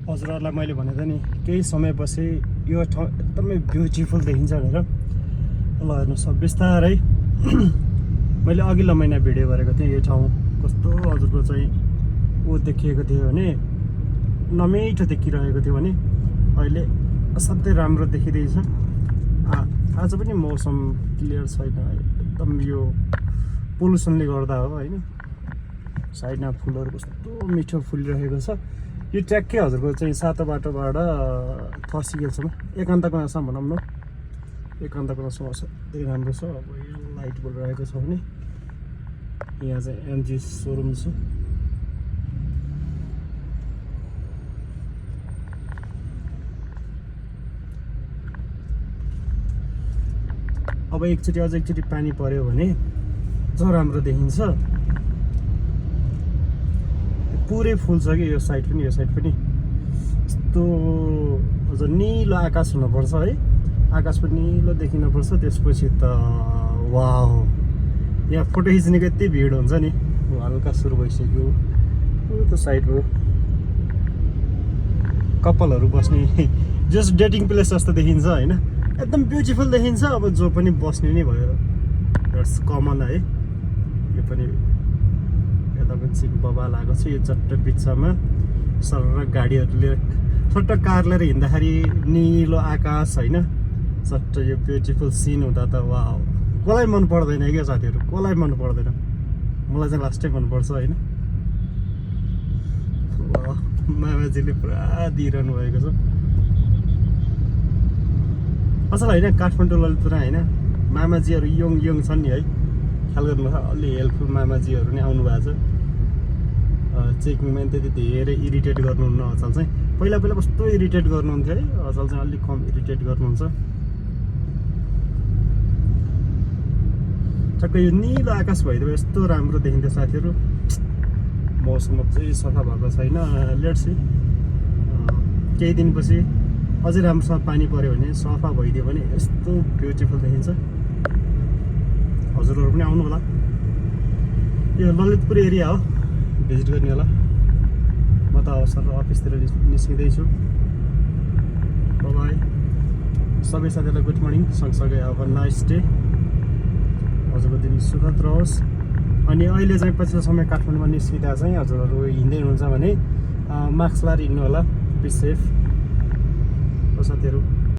हजुरहरूलाई मैले भने त नि केही समयपछि यो ठाउँ एकदमै ब्युटिफुल देखिन्छ भनेर। ल हेर्नुहोस् अब बिस्तारै मैले अघिल्लो महिना भिडियो गरेको थिएँ यो ठाउँ कस्तो हजुरको चाहिँ देखिएको थियो भने नमिठो देखिरहेको थियो भने अहिले असाध्यै राम्रो देखिँदैछ। आज पनि मौसम क्लियर छैन एकदम, यो पोल्युसनले गर्दा हो होइन। साइडमा फुलहरू कस्तो मिठो फुलिरहेको छ। यो ट्याक्कै हजुरको चाहिँ सातो बाटोबाट फसिकलसम्म एकान्त कुनासम्म भनौँ न, एकान्त कुनासम्म असाध्यै राम्रो छ। अब यो लाइट बलिरहेको छ भने यहाँ चाहिँ एमजी सोरुम छ। अब एकचोटि पानी पर्यो भने जो राम्रो देखिन्छ। पुरै फुल छ कि यो साइड पनि, यो साइड पनि यस्तो अझ निलो आकाश हुनुपर्छ है, आकाश पनि निलो देखिनुपर्छ। त्यसपछि त वाह, यहाँ फोटो खिच्नेको यति भिड हुन्छ नि। हल्का सुरु भइसक्यो त्यो साइड हो, कपालहरू बस्ने जस्ट डेटिङ प्लेस जस्तो देखिन्छ होइन, एकदम ब्युटिफुल देखिन्छ। अब जो पनि बस्ने नै भयो, द्याट्स कमन है। यो पनि यता पनि सिङ बबा लागेको छ। यो चट्ट बिचमा सर गाडीहरूले छोट्ट कार लिएर हिँड्दाखेरि निलो आकाश होइन, चट्ट यो ब्युटिफुल सिन हुँदा त वाह, कसलाई मन पर्दैन क्या साथीहरू, कसलाई मन पर्दैन। मलाई चाहिँ लास्टै मनपर्छ होइन। मामाजीले पुरा दिइरहनु भएको छ असल होइन। काठमाडौँ ललितपुर होइन, मामाजीहरू यङ छन् नि है, ख्याल गर्नुभयो। अलि हेल्पफुल मामाजीहरू नै आउनु भएको छ। चेकिङमा त्यति धेरै इरिटेट गर्नुहुन्न अचल चाहिँ। पहिला कस्तो इरिटेट गर्नुहुन्थ्यो है, अचल चाहिँ अलिक कम इरिटेट गर्नुहुन्छ। ठ्याक्कै यो निलो आकाश भइदियो यस्तो राम्रो देखिन्थ्यो साथीहरू। मौसम चाहिँ सफा भएको छैन, लेट्स सी केही दिनपछि अझै राम्रोसँग पानी पऱ्यो भने, सफा भइदियो भने यस्तो ब्युटिफुल देखिन्छ। हजुरहरू पनि आउनु होला, यो ललितपुर एरिया हो, भिजिट गर्ने होला। म त अवसर अफिसतिर निस्किँदैछु। बाई सबै साथीहरूलाई गुड मर्निङ, सँगसँगै अब नाइस डे, हजुरको दिन सुखद रहोस्। अनि अहिले चाहिँ पछिल्लो समय काठमाडौँमा निस्किँदा चाहिँ हजुरहरू हिँड्दै हुनुहुन्छ भने मास्क लगाएर हिँड्नु होला, बी सेफ साथीहरू।